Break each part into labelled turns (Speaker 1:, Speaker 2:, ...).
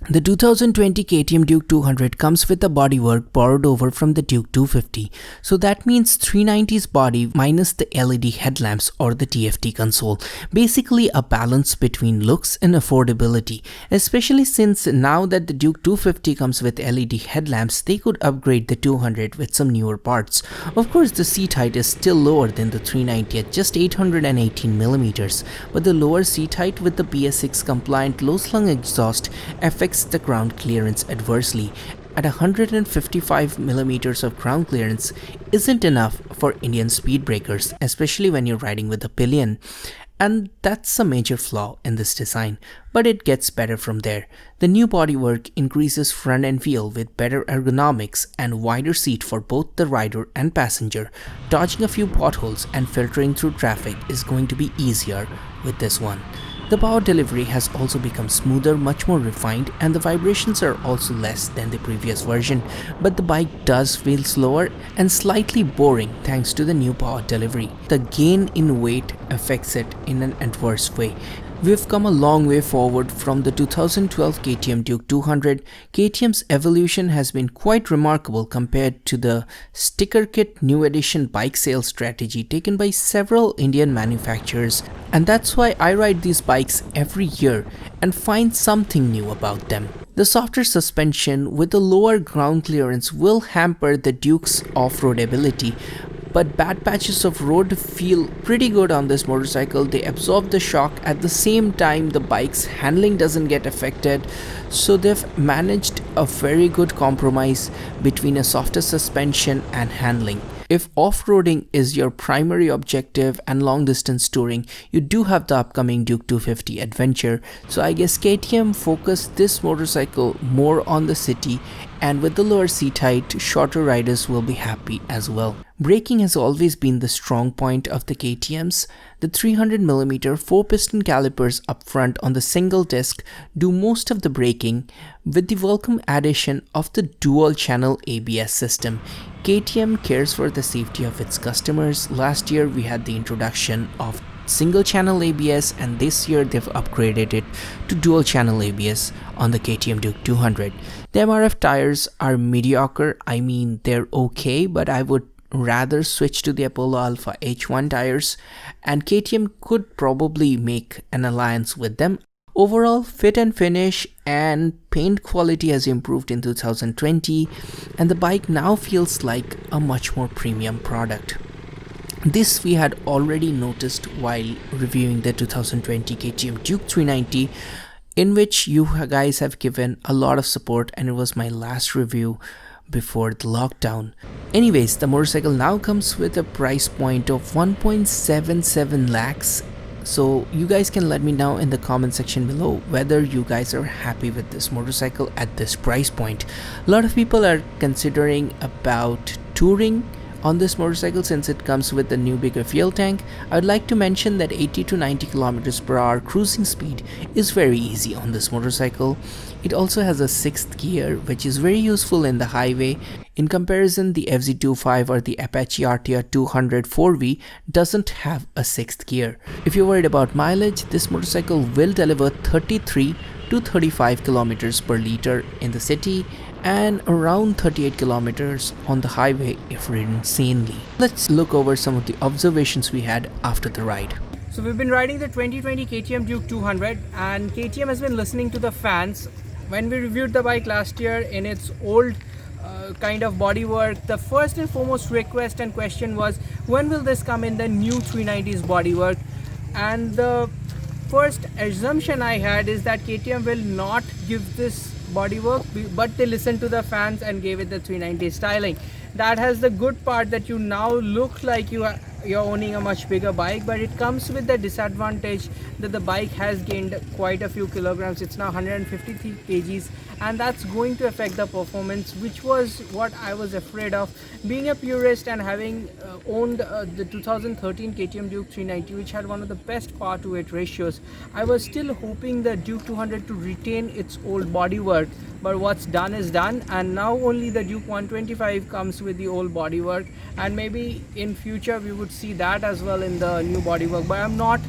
Speaker 1: The 2020 KTM Duke 200 comes with a bodywork borrowed over from the Duke 250, so that means 390's body minus the LED headlamps or the TFT console. Basically a balance between looks and affordability, especially since now that the Duke 250 comes with LED headlamps, they could upgrade the 200 with some newer parts. Of course, the seat height is still lower than the 390 at just 818mm, but the lower seat height with the BS6 compliant low slung exhaust affects the ground clearance adversely. At 155mm of ground clearance isn't enough for Indian speed breakers, especially when you're riding with a pillion. And that's a major flaw in this design, but it gets better from there. The new bodywork increases front end feel with better ergonomics and wider seat for both the rider and passenger. Dodging a few potholes and filtering through traffic is going to be easier with this one. The power delivery has also become smoother, much more refined, and the vibrations are also less than the previous version, but the bike does feel slower and slightly boring thanks to the new power delivery. The gain in weight affects it in an adverse way. We've come a long way forward from the 2012 KTM Duke 200. KTM's evolution has been quite remarkable compared to the sticker kit new edition bike sales strategy taken by several Indian manufacturers, and that's why I ride these bikes every year and find something new about them. The softer suspension with the lower ground clearance will hamper the Duke's off-road ability, but bad patches of road feel pretty good on this motorcycle. They absorb the shock at the same time the bike's handling doesn't get affected, so they've managed a very good compromise between a softer suspension and handling. If off-roading is your primary objective and long-distance touring, you do have the upcoming Duke 250 Adventure, so I guess KTM focused this motorcycle more on the city, and with the lower seat height, shorter riders will be happy as well. Braking has always been the strong point of the KTM's. The 300mm 4-piston calipers up front on the single disc do most of the braking, with the welcome addition of the dual-channel ABS system. KTM cares for the safety of its customers. Last year we had the introduction of single channel ABS, and this year they've upgraded it to dual channel ABS on the KTM Duke 200. The MRF tires are mediocre. I mean, they're okay, but I would rather switch to the Apollo Alpha H1 tires, and KTM could probably make an alliance with them. Overall, fit and finish and paint quality has improved in 2020, and the bike now feels like a much more premium product. This we had already noticed while reviewing the 2020 KTM Duke 390, in which you guys have given a lot of support, and it was my last review before the lockdown. Anyways, the motorcycle now comes with a price point of 1.77 lakhs. So you guys can let me know in the comment section below whether you guys are happy with this motorcycle at this price point. A lot of people are considering about touring on this motorcycle since it comes with a new bigger fuel tank. I would like to mention that 80 to 90 kilometers per hour cruising speed is very easy on this motorcycle. It also has a 6th gear, which is very useful in the highway. In comparison, the FZ25 or the Apache RTR 200 4V doesn't have a 6th gear. If you're worried about mileage, this motorcycle will deliver 33 to 35 kilometers per liter in the city and around 38 kilometers on the highway if ridden sanely. Let's look over some of the observations we had after the ride.
Speaker 2: So we've been riding the 2020 KTM Duke 200, and KTM has been listening to the fans. When we reviewed the bike last year in its old kind of bodywork, the first and foremost request and question was, when will this come in the new 390's bodywork? And the first assumption I had is that KTM will not give this bodywork, but they listened to the fans and gave it the 390 styling. That has the good part that you now look like you're owning a much bigger bike, but it comes with the disadvantage that the bike has gained quite a few kilograms. It's now 153 kgs, and that's going to affect the performance, which was what I was afraid of. Being a purist and having owned the 2013 KTM Duke 390, which had one of the best power to weight ratios, I was still hoping the Duke 200 to retain its old bodywork, but what's done is done, and now only the Duke 125 comes with the old bodywork, and maybe in future we would see that as well in the new bodywork. But I'm not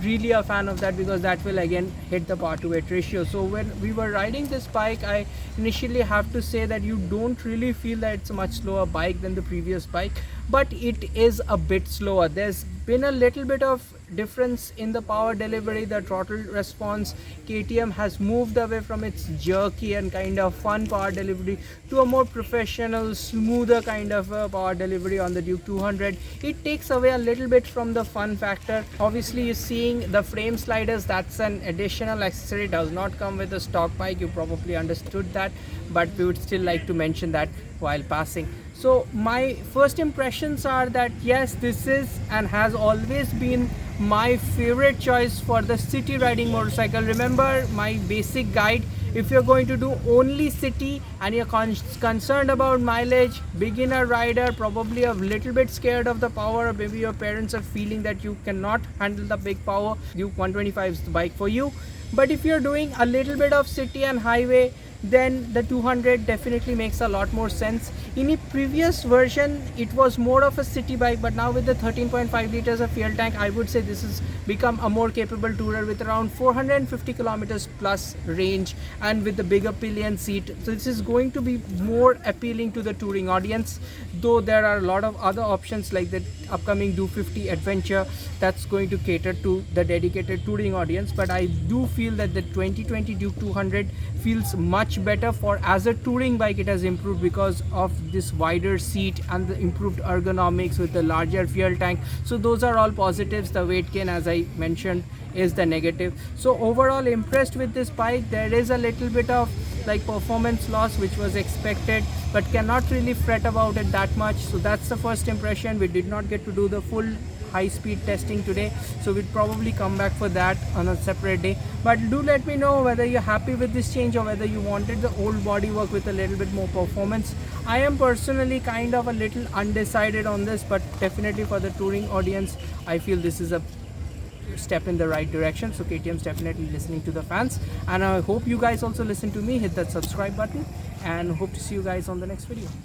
Speaker 2: really a fan of that, because that will again hit the power to weight ratio. So when we were riding this bike, I initially have to say that you don't really feel that it's a much slower bike than the previous bike, but it is a bit slower. There's been a little bit of difference in the power delivery, the throttle response. KTM has moved away from its jerky and kind of fun power delivery to a more professional, smoother kind of power delivery on the Duke 200. It takes away a little bit from the fun factor. Obviously, you're seeing the frame sliders, that's an additional accessory, does not come with a stock bike. You probably understood that, but we would still like to mention that while passing. So my first impressions are that yes, this is and has always been my favorite choice for the city riding motorcycle. Remember my basic guide: if you're going to do only city and you're concerned about mileage, beginner rider, probably a little bit scared of the power, or maybe your parents are feeling that you cannot handle the big power, Duke 125 is the bike for you. But if you're doing a little bit of city and highway, then the 200 definitely makes a lot more sense. In a previous version, it was more of a city bike, but now with the 13.5 liters of fuel tank, I would say this has become a more capable tourer with around 450 kilometers plus range and with the bigger pillion seat. So this is going to be more appealing to the touring audience, though there are a lot of other options like the upcoming Duke 50 Adventure that's going to cater to the dedicated touring audience. But I do feel that the 2020 Duke 200 feels much better for as a touring bike. It has improved because of this wider seat and the improved ergonomics with the larger fuel tank. So those are all positives. The weight gain, as I mentioned, is the negative. So overall impressed with this bike. There is a little bit of like performance loss which was expected, but cannot really fret about it that much. So that's the first impression. We did not get to do the full high-speed testing today, so we'd probably come back for that on a separate day. But do let me know whether you're happy with this change or whether you wanted the old bodywork with a little bit more performance. I am personally kind of a little undecided on this, but definitely for the touring audience, I feel this is a step in the right direction. So KTM's definitely listening to the fans, and I hope you guys also listen to me. Hit that subscribe button, and hope to see you guys on the next video.